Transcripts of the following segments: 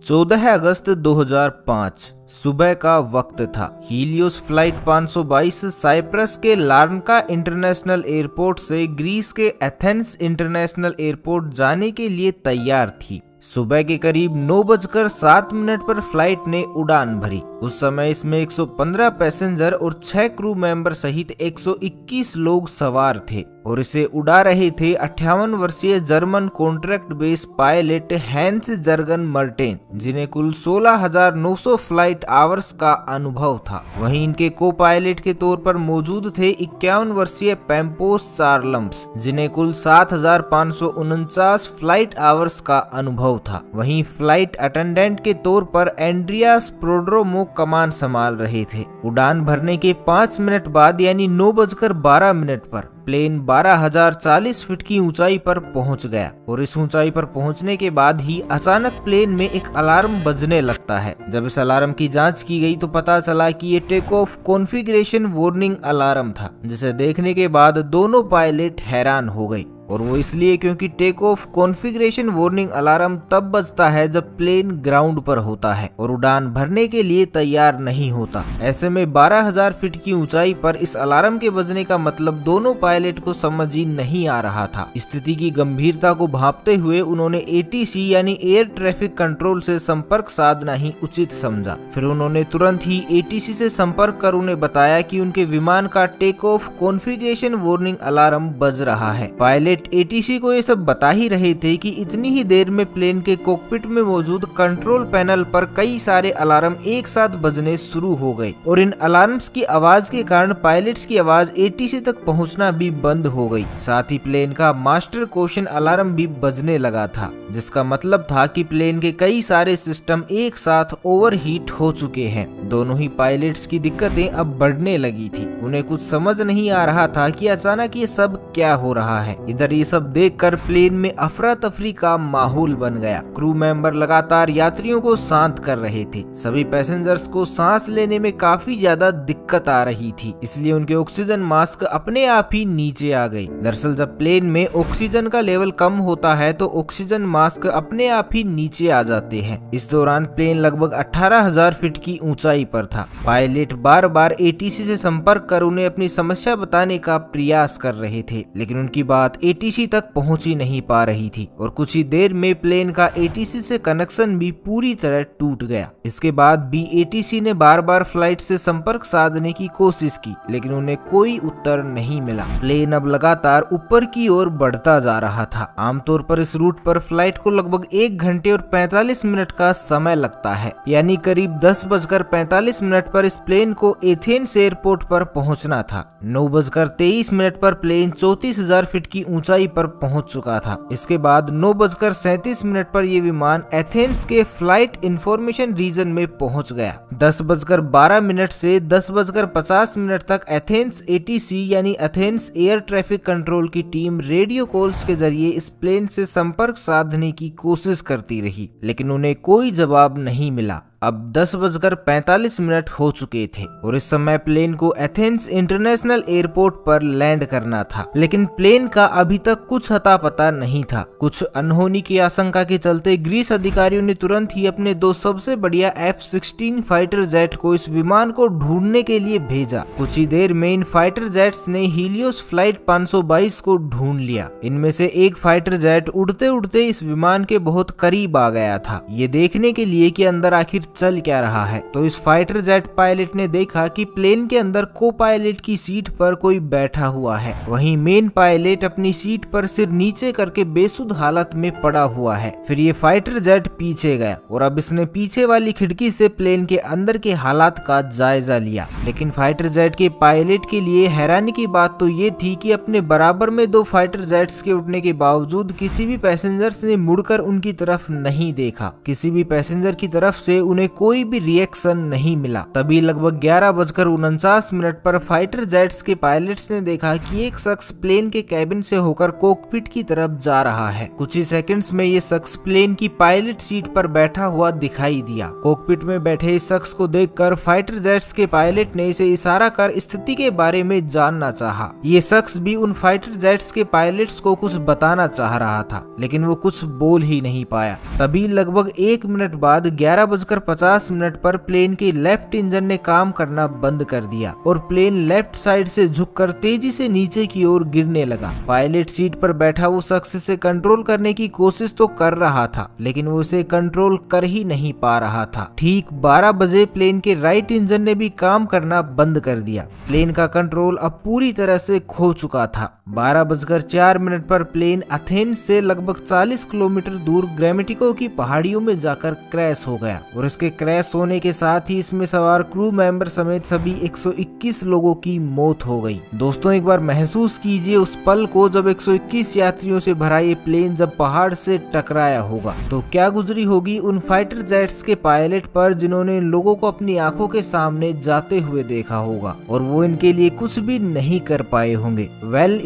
14 अगस्त 2005 सुबह का वक्त था। हीलियोस फ्लाइट 522 साइप्रस के लार्नाका इंटरनेशनल एयरपोर्ट से ग्रीस के एथेंस इंटरनेशनल एयरपोर्ट जाने के लिए तैयार थी। सुबह के करीब 9:07 पर फ्लाइट ने उड़ान भरी। उस समय इसमें 115 पैसेंजर और 6 क्रू मेंबर सहित 121 लोग सवार थे और इसे उड़ा रहे थे 58 वर्षीय German contract base pilot Hans Jurgen Merten, जिन्हें कुल 16,900 फ्लाइट आवर्स का अनुभव था। वहीं इनके को पायलट के तौर पर मौजूद थे 51 वर्षीय पैम्पोस चार्लम्स, जिन्हें कुल 7,549 फ्लाइट आवर्स का अनुभव था। वहीं फ्लाइट अटेंडेंट के तौर पर एंड्रियास प्रोड्रोमो कमान संभाल रहे थे। उड़ान भरने के 5 मिनट बाद यानी 9:12 पर प्लेन 12,040 फीट की ऊंचाई पर पहुंच गया और इस ऊंचाई पर पहुंचने के बाद ही अचानक प्लेन में एक अलार्म बजने लगता है। जब इस अलार्म की जांच की गई तो पता चला कि ये take off configuration warning alarm था, जिसे देखने के बाद दोनों पायलट हैरान हो गए। और वो इसलिए क्योंकि take off configuration warning alarm तब बजता है जब प्लेन ग्राउंड पर होता है और उड़ान भरने के लिए तैयार नहीं होता। ऐसे में 12,000 फीट की ऊंचाई पर इस अलार्म के बजने का मतलब दोनों पायलट को समझ ही नहीं आ रहा था। स्थिति की गंभीरता को भांपते हुए उन्होंने एटीसी यानी एयर ट्रैफिक कंट्रोल से संपर्क साधना ही उचित समझा। फिर उन्होंने तुरंत ही एटीसी से संपर्क कर उन्हें बताया कि उनके विमान का take off configuration warning alarm बज रहा है। पायलट एटीसी को ये सब बता ही रहे थे कि इतनी ही देर में प्लेन के कॉकपिट में मौजूद कंट्रोल पैनल पर कई सारे अलार्म एक साथ बजने शुरू हो गए और इन अलार्म्स की आवाज के कारण पायलट्स की आवाज एटीसी तक पहुंचना भी बंद हो गई। साथ ही प्लेन का मास्टर क्वेश्चन अलार्म भी बजने लगा था, जिसका मतलब था कि प्लेन के कई सारे सिस्टम एक साथ ओवरहीट हो चुके हैं। दोनों ही पायलट्स की दिक्कतें अब बढ़ने लगी थी। उन्हें कुछ समझ नहीं आ रहा था कि अचानक ये सब क्या हो रहा है। इधर ये सब देखकर प्लेन में अफरा तफरी का माहौल बन गया। क्रू मेंबर लगातार यात्रियों को शांत कर रहे थे। सभी पैसेंजर्स को सांस लेने में काफी ज्यादा दिक्कत आ रही थी, इसलिए उनके ऑक्सीजन मास्क अपने आप ही नीचे आ गए। दरअसल जब प्लेन में ऑक्सीजन का लेवल कम होता है तो ऑक्सीजन मास्क अपने आप ही नीचे आ जाते हैं। इस दौरान प्लेन लगभग 18,000 फीट की ऊंचाई पर था। पायलट बार बार एटीसी से संपर्क कर उन्हें अपनी समस्या बताने का प्रयास कर रहे थे, लेकिन उनकी बात एटीसी तक पहुंच ही नहीं पा रही थी और कुछ ही देर में प्लेन का एटीसी से कनेक्शन भी पूरी तरह टूट गया। इसके बाद भी एटीसी ने बार बार फ्लाइट से संपर्क साधने की कोशिश की, लेकिन उन्हें कोई उत्तर नहीं मिला। प्लेन अब लगातार ऊपर की ओर बढ़ता जा रहा था। आमतौर पर इस रूट पर फ्लाइट को लगभग 1 घंटे और 45 मिनट का समय लगता है, यानी करीब 10:45 पर इस प्लेन को एथेंस एयरपोर्ट पर पहुंचना था। 9:23 पर प्लेन 34,000 फीट की ऊंचाई पर पहुंच चुका था। इसके बाद 9:37 पर यह विमान एथेंस के फ्लाइट इंफॉर्मेशन रीजन में पहुंच गया। 10:12 से 10:50 तक एथेंस एटीसी यानी एथेंस एयर ट्रैफिक कंट्रोल की टीम रेडियो कॉल्स के जरिए इस प्लेन से संपर्क साधने की कोशिश करती रही, लेकिन उन्हें कोई जवाब नहीं मिला। अब 10:45 हो चुके थे और इस समय प्लेन को एथेंस इंटरनेशनल एयरपोर्ट पर लैंड करना था, लेकिन प्लेन का अभी तक कुछ अता पता नहीं था। कुछ अनहोनी की आशंका के चलते ग्रीस अधिकारियों ने तुरंत ही अपने 2 सबसे बढ़िया F-16 फाइटर जेट को इस विमान को ढूंढने के लिए भेजा। कुछ ही देर में इन फाइटर जेट्स ने हीलियोस फ्लाइट 522 को ढूंढ लिया। इनमें से एक फाइटर जेट उड़ते उड़ते इस विमान के बहुत करीब आ गया था, ये देखने के लिए कि अंदर आखिर चल क्या रहा है। तो इस फाइटर जेट पायलट ने देखा कि प्लेन के अंदर को पायलट की सीट पर कोई बैठा हुआ है। वहीं मेन पायलट अपनी सीट पर सिर नीचे करके बेसुध हालत में पड़ा हुआ है। फिर ये फाइटर जेट पीछे गया और अब इसने पीछे वाली खिड़की से प्लेन के अंदर के हालात का जायजा लिया। लेकिन फाइटर जेट के पायलट के लिए हैरानी की बात तो ये थी कि अपने बराबर में 2 फाइटर जेट्स के उड़ने के बावजूद किसी भी पैसेंजर्स ने मुड़कर उनकी तरफ नहीं देखा। किसी भी पैसेंजर की तरफ से उन्हें उन्हें कोई भी रिएक्शन नहीं मिला। तभी लगभग 11:49 पर फाइटर जेट्स के पायलट्स ने देखा कि एक शख्स प्लेन के कैबिन से होकर कॉकपिट की तरफ जा रहा है। कुछ ही सेकंड्स में ये शख्स प्लेन की पायलट सीट पर बैठा हुआ दिखाई दिया। कॉकपिट में बैठे इस शख्स को देखकर फाइटर जेट्स के पायलट ने इसे इशारा कर स्थिति के बारे में जानना चाहा। ये शख्स भी उन फाइटर जेट्स के पायलट्स को कुछ बताना चाह रहा था, लेकिन वो कुछ बोल ही नहीं पाया। तभी लगभग 1 मिनट बाद 11:50 पर प्लेन के लेफ्ट इंजन ने काम करना बंद कर दिया और प्लेन लेफ्ट साइड से झुककर तेजी से नीचे की ओर गिरने लगा। पायलट सीट पर बैठा वो शख्स इसे कंट्रोल करने की कोशिश तो कर रहा था, लेकिन वो इसे कंट्रोल कर ही नहीं पा रहा था। ठीक 12 बजे प्लेन के राइट इंजन ने भी काम करना बंद कर दिया। प्लेन का कंट्रोल अब पूरी तरह से खो चुका था। 12:04 पर प्लेन एथेंस से लगभग 40 किलोमीटर दूर ग्रामेटिको की पहाड़ियों में जाकर क्रैश हो गया और इसके क्रैश होने के साथ ही इसमें सवार क्रू मेंबर समेत सभी 121 लोगों की मौत हो गई। दोस्तों, एक बार महसूस कीजिए उस पल को जब 121 यात्रियों से भरा ये प्लेन जब पहाड़ से टकराया होगा तो क्या गुजरी होगी उन फाइटर जेट्स के पायलट पर, जिन्होंने लोगों को अपनी आंखों के सामने जाते हुए देखा होगा और वो इनके लिए कुछ भी नहीं कर पाए होंगे।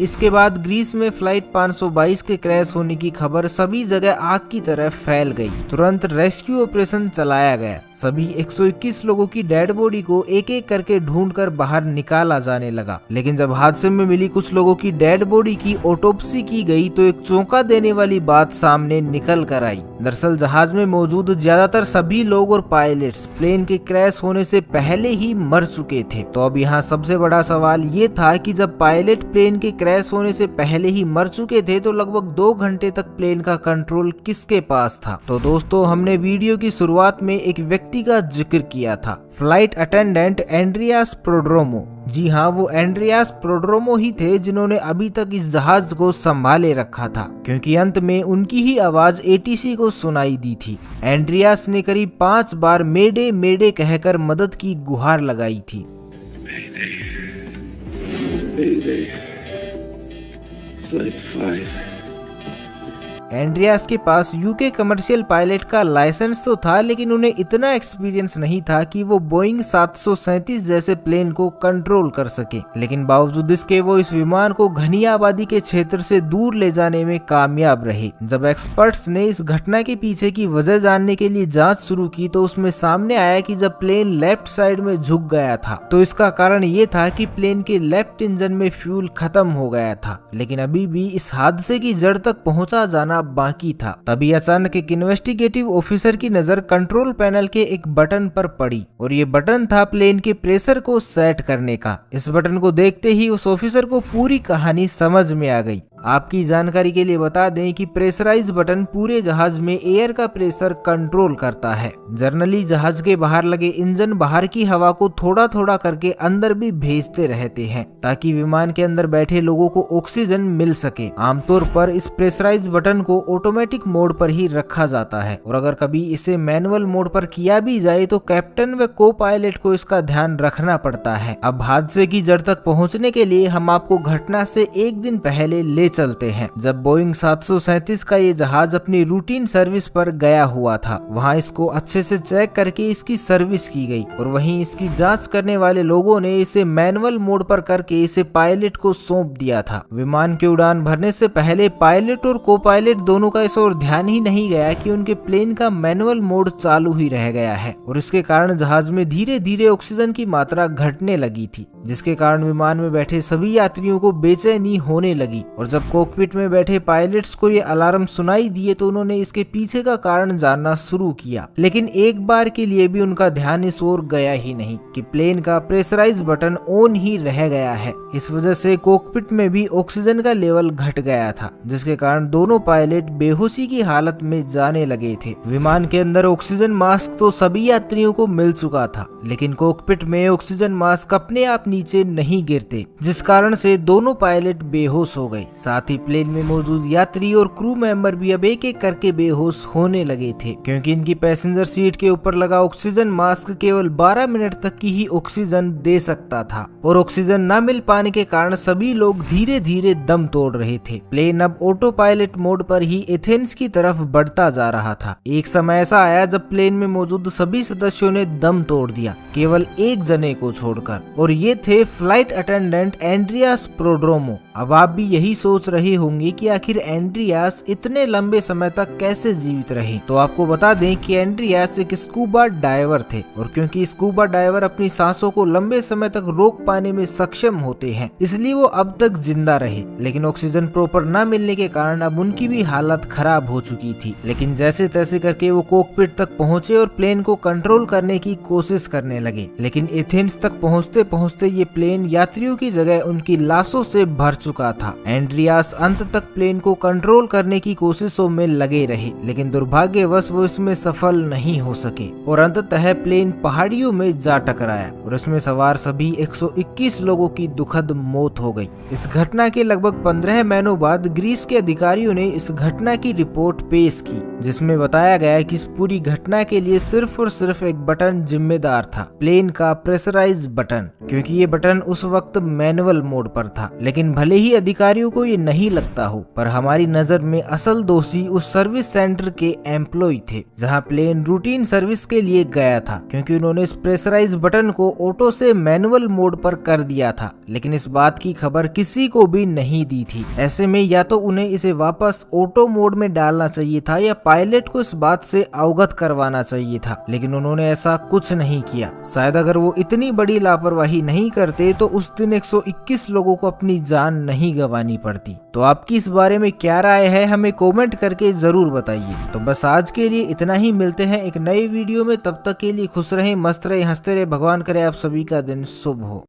इसके बाद ग्रीस में फ्लाइट 522 के क्रैश होने की खबर सभी जगह आग की तरह फैल गई। तुरंत रेस्क्यू ऑपरेशन चलाया गया। सभी 121 लोगों की डेड बॉडी को एक एक करके ढूंढकर बाहर निकाला जाने लगा, लेकिन जब हादसे में मिली कुछ लोगों की डेड बॉडी की ऑटोप्सी की गई तो एक चौंका देने वाली बात सामने निकल कर आई। दरअसल जहाज में मौजूद ज्यादातर सभी लोग और पायलट्स प्लेन के क्रैश होने से पहले ही मर चुके थे। तो अब यहाँ सबसे बड़ा सवाल ये था कि जब पायलट प्लेन के क्रैश होने से पहले ही मर चुके थे तो लगभग 2 घंटे तक प्लेन का कंट्रोल किसके पास था। तो दोस्तों, हमने वीडियो की शुरुआत में एक व्यक्ति का जिक्र किया था, फ्लाइट अटेंडेंट एंड्रियास प्रोड्रोमो। जी हाँ, वो एंड्रियास प्रोड्रोमो ही थे जिन्होंने अभी तक इस जहाज को संभाले रखा था, क्योंकि अंत में उनकी ही आवाज एटीसी को सुनाई दी थी। एंड्रियास ने करीब 5 बार मेडे मेडे कहकर मदद की गुहार लगाई थी। Mayday. Flight 5. एंड्रियास के पास यूके कमर्शियल पायलट का लाइसेंस तो था, लेकिन उन्हें इतना एक्सपीरियंस नहीं था कि वो बोइंग 737 जैसे प्लेन को कंट्रोल कर सके। लेकिन बावजूद इसके वो इस विमान को घनी आबादी के क्षेत्र से दूर ले जाने में कामयाब रहे। जब एक्सपर्ट्स ने इस घटना के पीछे की वजह जानने के लिए जांच शुरू की तो उसमें सामने आया कि जब प्लेन लेफ्ट साइड में झुक गया था तो इसका कारण ये था कि प्लेन के लेफ्ट इंजन में फ्यूल खत्म हो गया था। लेकिन अभी भी इस हादसे की जड़ तक पहुंचा जाना बाकी था। तभी अचानक एक इन्वेस्टिगेटिव ऑफिसर की नजर कंट्रोल पैनल के एक बटन पर पड़ी और ये बटन था प्लेन के प्रेशर को सेट करने का। इस बटन को देखते ही उस ऑफिसर को पूरी कहानी समझ में आ गई। आपकी जानकारी के लिए बता दें कि प्रेशराइज बटन पूरे जहाज में एयर का प्रेशर कंट्रोल करता है। जनरली जहाज के बाहर लगे इंजन बाहर की हवा को थोड़ा थोड़ा करके अंदर भी भेजते रहते हैं ताकि विमान के अंदर बैठे लोगों को ऑक्सीजन मिल सके। आमतौर पर इस प्रेशराइज बटन को ऑटोमेटिक मोड पर ही रखा जाता है और अगर कभी इसे मैनुअल मोड पर किया भी जाए तो कैप्टन व को पायलट को इसका ध्यान रखना पड़ता है। अब हादसे की जड़ तक पहुँचने के लिए हम आपको घटना से 1 दिन पहले ले चलते हैं, जब बोइंग 737 का ये जहाज अपनी रूटीन सर्विस पर गया हुआ था। वहाँ इसको अच्छे से चेक करके इसकी सर्विस की गई और वहीं इसकी जांच करने वाले लोगों ने इसे मैनुअल मोड पर करके इसे पायलट को सौंप दिया था। विमान की उड़ान भरने से पहले पायलट और को पायलट दोनों का इस ओर ध्यान ही नहीं गया कि उनके प्लेन का मैनुअल मोड चालू ही रह गया है और इसके कारण जहाज में धीरे धीरे ऑक्सीजन की मात्रा घटने लगी थी, जिसके कारण विमान में बैठे सभी यात्रियों को बेचैनी होने लगी। और जब कॉकपिट में बैठे पायलट्स को ये अलार्म सुनाई दिए तो उन्होंने इसके पीछे का कारण जानना शुरू किया, लेकिन एक बार के लिए भी उनका ध्यान इस ओर गया ही नहीं कि प्लेन का प्रेशराइज बटन ऑन ही रह गया है। इस वजह से कॉकपिट में भी ऑक्सीजन का लेवल घट गया था, जिसके कारण दोनों पायलट बेहोशी की हालत में जाने लगे थे। विमान के अंदर ऑक्सीजन मास्क तो सभी यात्रियों को मिल चुका था, लेकिन कॉकपिट में ऑक्सीजन मास्क अपने आप नीचे नहीं गिरते, जिस कारण से दोनों पायलट बेहोश हो गए। साथ ही प्लेन में मौजूद यात्री और क्रू मेंबर भी अब एक एक करके बेहोश होने लगे थे, क्योंकि इनकी पैसेंजर सीट के ऊपर लगा ऑक्सीजन मास्क केवल 12 मिनट तक की ही ऑक्सीजन दे सकता था और ऑक्सीजन न मिल पाने के कारण सभी लोग धीरे धीरे दम तोड़ रहे थे। प्लेन अब ऑटो पायलट मोड पर ही एथेंस की तरफ बढ़ता जा रहा था। एक समय ऐसा आया जब प्लेन में मौजूद सभी सदस्यों ने दम तोड़ दिया, केवल एक जने को छोड़कर, और ये थे फ्लाइट अटेंडेंट एंड्रियास प्रोड्रोमो। अब आप भी यही सोच रहे होंगे कि आखिर एंड्रियास इतने लंबे समय तक कैसे जीवित रहे। तो आपको बता दें कि एंड्रियास एक स्कूबा डाइवर थे, और क्योंकि स्कूबा डाइवर अपनी सांसों को लंबे समय तक रोक पाने में सक्षम होते हैं, इसलिए वो अब तक जिंदा रहे। लेकिन ऑक्सीजन प्रॉपर न मिलने के कारण अब उनकी भी हालत खराब हो चुकी थी। लेकिन जैसे तैसे करके वो कॉकपिट तक पहुंचे और प्लेन को कंट्रोल करने की कोशिश करने लगे। लेकिन एथेंस तक पहुंचते पहुंचते ये प्लेन यात्रियों की जगह उनकी लाशों से भर चुका था। एंड्रियास अंत तक प्लेन को कंट्रोल करने की कोशिशों में लगे रहे, लेकिन दुर्भाग्यवश वो इसमें सफल नहीं हो सके और अंततः प्लेन पहाड़ियों में जा टकराया और इसमें सवार सभी 121 लोगों की दुखद मौत हो गई। इस घटना के लगभग 15 महीनों बाद ग्रीस के अधिकारियों ने इस घटना की रिपोर्ट पेश की, जिसमें बताया गया कि इस पूरी घटना के लिए सिर्फ और सिर्फ एक बटन जिम्मेदार था, प्लेन का प्रेशराइज बटन, क्योंकि ये बटन उस वक्त मैनुअल मोड पर था। लेकिन भले ही अधिकारियों को ये नहीं लगता हो, पर हमारी नजर में असल दोषी उस सर्विस सेंटर के एम्प्लॉय थे जहां प्लेन रूटीन सर्विस के लिए गया था, क्योंकि उन्होंने इस प्रेशराइज बटन को ऑटो से मैनुअल मोड पर कर दिया था। लेकिन इस बात की खबर किसी को भी नहीं दी थी। ऐसे में या तो उन्हें इसे वापस ऑटो मोड में डालना चाहिए था या पायलट को इस बात से अवगत करवाना चाहिए था, लेकिन उन्होंने ऐसा कुछ नहीं किया। शायद अगर वो इतनी बड़ी लापरवाही नहीं करते तो उस दिन 121 लोगों को अपनी जान नहीं गंवानी पड़ती। तो आपकी इस बारे में क्या राय है, हमें कमेंट करके जरूर बताइए। तो बस आज के लिए इतना ही, मिलते हैं एक नए वीडियो में। तब तक के लिए खुश रहें, मस्त रहें, हंसते रहें। भगवान करे आप सभी का दिन शुभ हो।